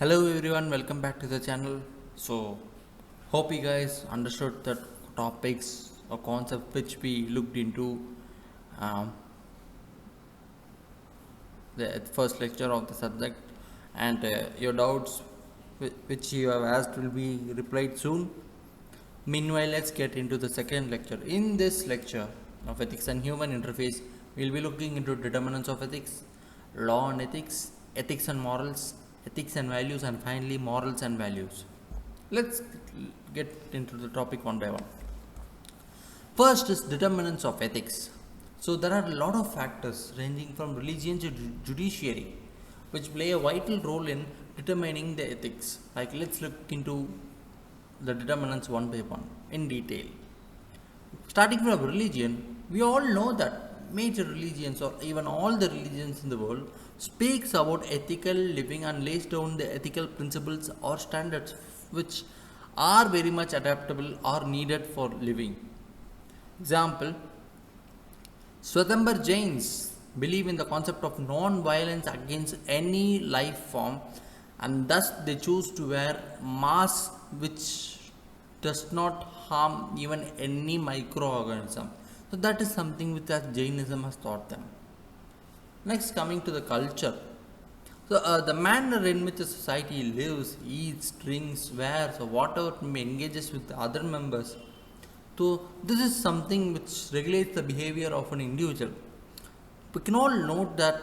Hello everyone, welcome back to the channel. So, hope you guys understood the topics or concept which we looked into um, the first lecture of the subject, and your doubts which you have asked will be replied soon. Meanwhile, let's get into the second lecture. In this lecture of ethics and human interface, we'll be looking into determinants of ethics, law and ethics, ethics and morals, ethics and values, and finally morals and values. Let's get into the topic one by one. First is determinants of ethics. So there are a lot of factors ranging from religion to judiciary which play a vital role in determining the ethics. Like let's look into the determinants one by one in detail. Starting from religion, we all know that major religions or even all the religions in the world speaks about ethical living and lays down the ethical principles or standards which are very much adaptable or needed for living. Example, Swatambar Jains believe in the concept of non-violence against any life form, and thus they choose to wear masks which does not harm even any microorganism. So that is something which as Jainism has taught them. Next, coming to the culture. So the manner in which a society lives, eats, drinks, wears, or whatever engages with the other members. So this is something which regulates the behavior of an individual. We can all note that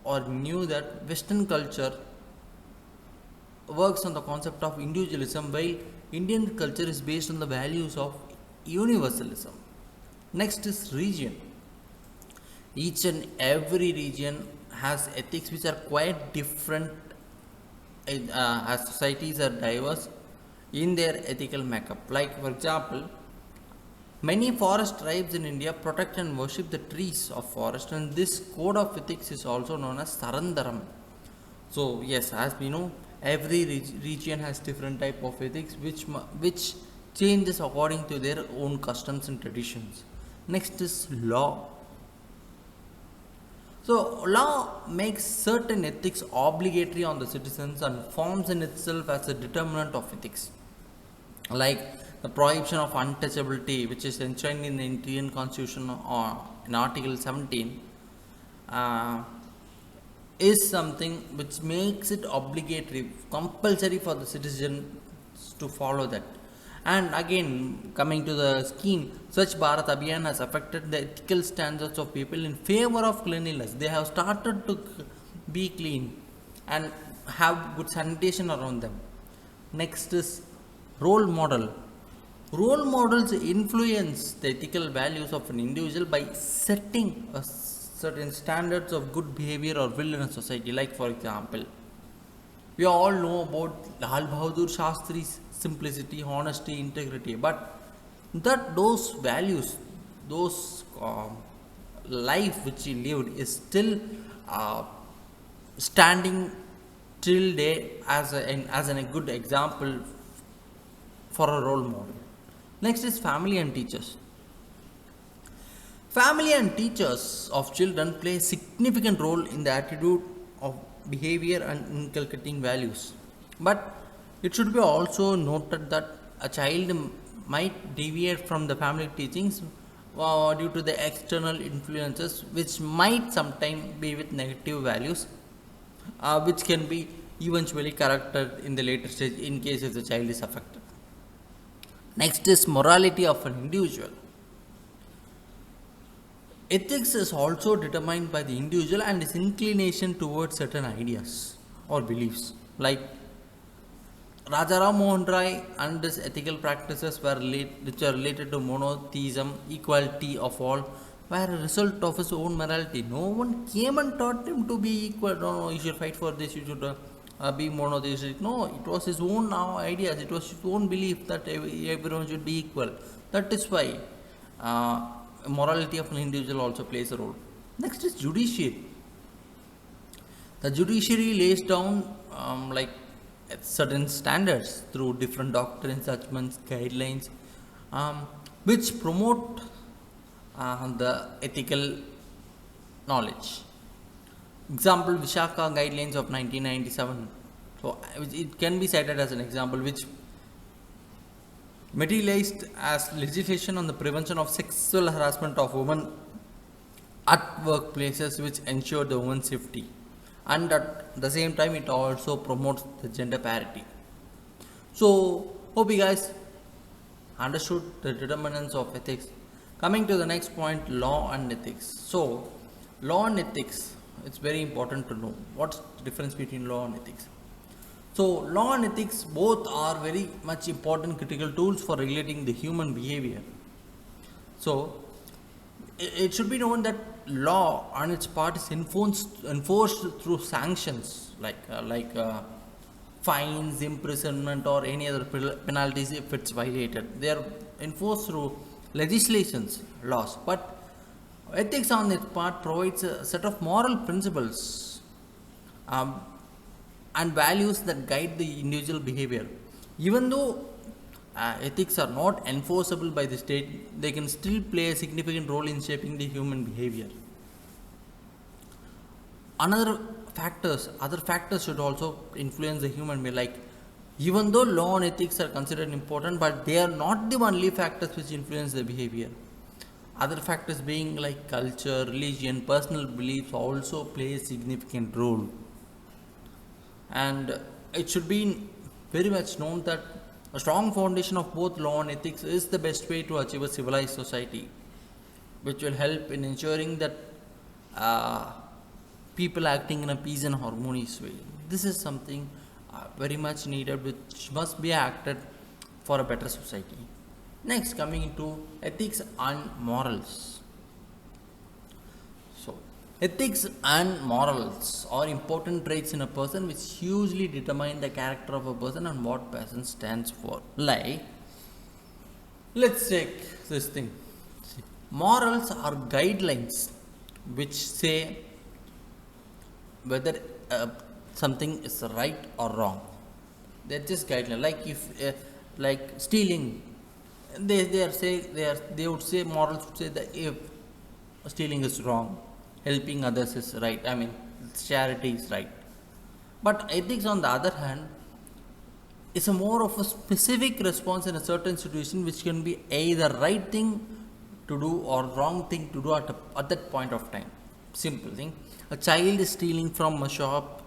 or knew that Western culture works on the concept of individualism while Indian culture is based on the values of universalism. Next is region. Each and every region has ethics which are quite different as societies are diverse in their ethical makeup. Like, for example, many forest tribes in India protect and worship the trees of forest, and this code of ethics is also known as Sarandaram. So, yes, as we know, every region has different type of ethics which changes according to their own customs and traditions. Next is law. So, law makes certain ethics obligatory on the citizens and forms in itself as a determinant of ethics. Like the prohibition of untouchability, which is enshrined in the Indian Constitution or in Article 17, is something which makes it obligatory, compulsory for the citizens to follow that. And again, coming to the scheme, Swachh Bharat Abhiyan has affected the ethical standards of people in favor of cleanliness. They have started to be clean and have good sanitation around them. Next is role model. Role models influence the ethical values of an individual by setting a certain standards of good behavior or will in a society. Like, for example, we all know about Lal Bahadur Shastri's simplicity, honesty, integrity, but that those values, those life which he lived is still uh, standing till day as a good example for a role model. Next is family and teachers. Family and teachers of children play a significant role in the attitude of behavior and inculcating values. But it should be also noted that a child might deviate from the family teachings due to the external influences, which might sometimes be with negative values, which can be eventually corrected in the later stage in case if the child is affected. Next is morality of an individual. Ethics is also determined by the individual and his inclination towards certain ideas or beliefs. Like Rajaram Mohan Rai and his ethical practices which are related to monotheism, equality of all, were a result of his own morality. No one came and taught him to be equal. No, no, you should fight for this, you should be monotheistic. No, it was his own ideas, it was his own belief that everyone should be equal. That is why morality of an individual also plays a role. Next is judiciary. The judiciary lays down certain standards through different doctrines, judgments, guidelines, which promote the ethical knowledge. Example, Vishaka Guidelines of 1997 So it can be cited as an example which materialized as legislation on the prevention of sexual harassment of women at workplaces, which ensure the women's safety, and at the same time it also promotes the gender parity. So hope you guys understood the determinants of ethics. Coming to the next point, law and ethics. So law and ethics, it's very important to know what's the difference between law and ethics. So law and ethics both are very much important critical tools for regulating the human behavior. So it should be known that law on its part is enforced through sanctions like fines, imprisonment, or any other penalties if it's violated. They are enforced through legislations, laws. But ethics on its part provides a set of moral principles um, and values that guide the individual behavior. Even though ethics are not enforceable by the state, they can still play a significant role in shaping the human behavior. Other factors should also influence the human being. Like, even though law and ethics are considered important, but they are not the only factors which influence the behavior. Other factors being like culture, religion, personal beliefs also play a significant role. And it should be very much known that a strong foundation of both law and ethics is the best way to achieve a civilized society, which will help in ensuring that uh, people acting in a peace and harmonious way. This is something very much needed, which must be acted for a better society. Next, coming into ethics and morals. So, ethics and morals are important traits in a person which hugely determine the character of a person and what person stands for. Like, let's take this thing. Morals are guidelines which say whether something is right or wrong. They're just guidelines. Like if like stealing, they would say, morals would say that if stealing is wrong, helping others is right. I mean, charity is right. But ethics, on the other hand, is a more of a specific response in a certain situation, which can be either right thing to do or wrong thing to do at that point of time. Simple thing. A child is stealing from a shop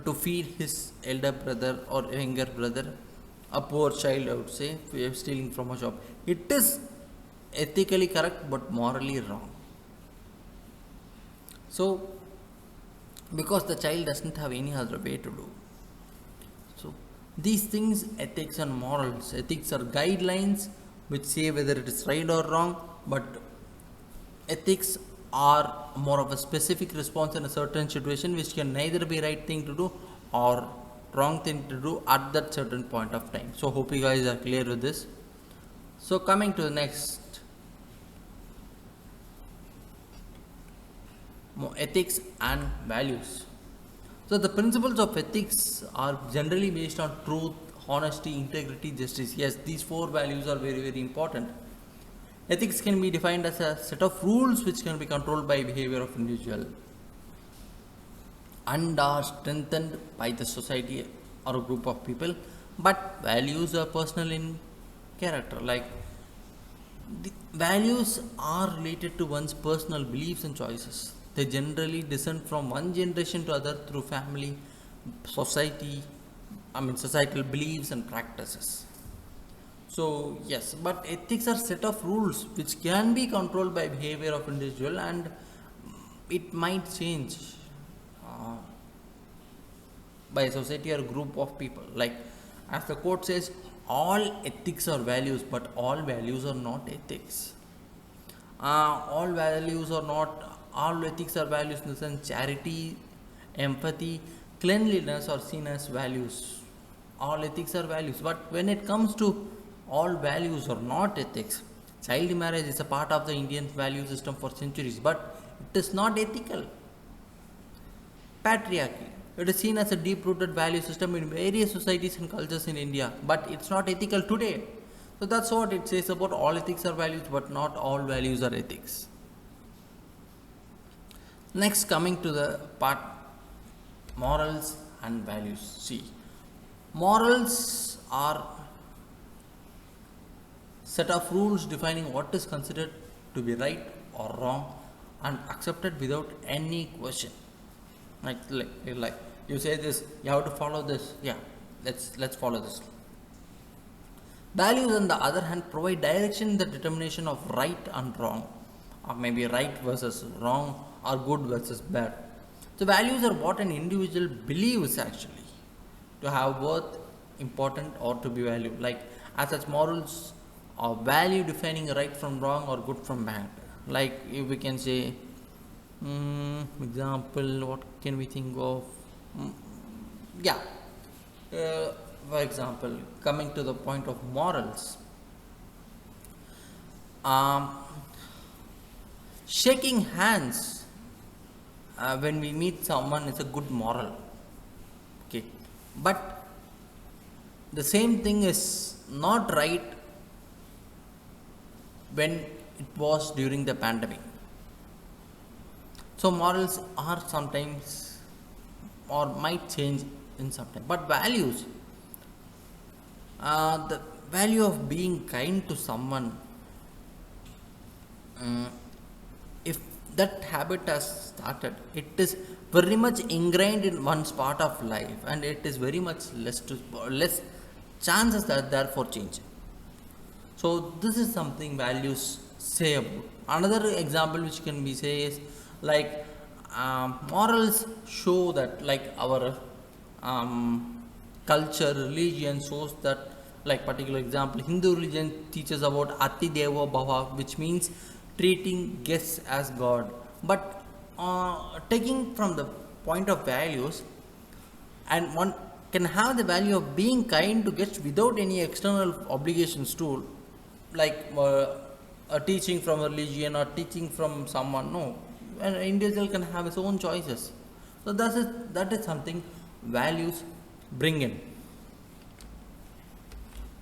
to feed his elder brother or younger brother. A poor child, I would say, stealing from a shop. It is ethically correct but morally wrong. So, because the child doesn't have any other way to do. So, these things, ethics and morals. Ethics are guidelines which say whether it is right or wrong, but ethics are more of a specific response in a certain situation which can neither be right thing to do or wrong thing to do at that certain point of time. So hope you guys are clear with this. So coming to the next, ethics and values. So the principles of ethics are generally based on truth, honesty, integrity, justice. Yes, these four values are very, very important. Ethics can be defined as a set of rules which can be controlled by behavior of individual and are strengthened by the society or a group of people. But values are personal in character. Like, the values are related to one's personal beliefs and choices. They generally descend from one generation to other through family, societal beliefs and practices. So yes, but ethics are set of rules which can be controlled by behavior of individual, and it might change uh, by a society or a group of people. Like, as the quote says, all ethics are values, but all values are not ethics. All ethics are values in the sense charity, empathy, cleanliness are seen as values. All ethics are values, but when it comes to all values are not ethics. Child marriage is a part of the Indian value system for centuries, but it is not ethical. Patriarchy, it is seen as a deep-rooted value system in various societies and cultures in India, but it's not ethical today. So that's what it says about all ethics are values, but not all values are ethics. Next, coming to the part morals and values. See, morals are set of rules defining what is considered to be right or wrong and accepted without any question. Like you say this, you have to follow this. Yeah, let's follow this. Values, on the other hand, provide direction in the determination of right and wrong, or maybe right versus wrong, or good versus bad. So, values are what an individual believes actually to have worth, important, or to be valued. Like, as such, morals are value defining right from wrong or good from bad. Like, if we can say, example, what can we think of? Mm, yeah, for example, coming to the point of morals, um, shaking hands when we meet someone is a good moral. Okay, but the same thing is not right when it was during the pandemic. So morals are sometimes or might change in some time, but values, the value of being kind to someone, uh, if that habit has started, it is very much ingrained in one's part of life, and it is very much less chances that there for change. So this is something values say about. Another example which can be say is like, morals show that, like, our um, culture, religion shows that, like particular example, Hindu religion teaches about ati devo bhava, which means treating guests as god. But taking from the point of values, and one can have the value of being kind to guests without any external obligations to, like, a teaching from a religion or teaching from someone. No, an individual can have his own choices. So that is something values bring in.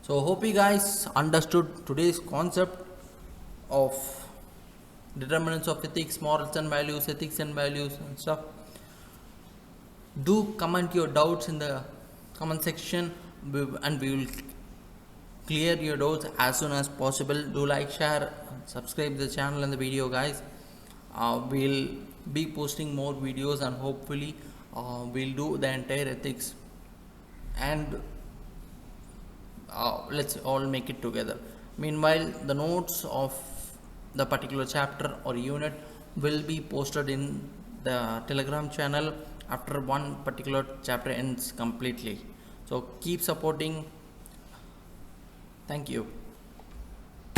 So hope you guys understood today's concept of determinants of ethics, morals and values, ethics and values and stuff. Do comment your doubts in the comment section, and we will clear your doubts as soon as possible. Do like, share, subscribe the channel and the video, guys. We'll be posting more videos, and hopefully we'll do the entire ethics, and let's all make it together. Meanwhile, the notes of the particular chapter or unit will be posted in the Telegram channel after one particular chapter ends completely. So keep supporting. Thank you.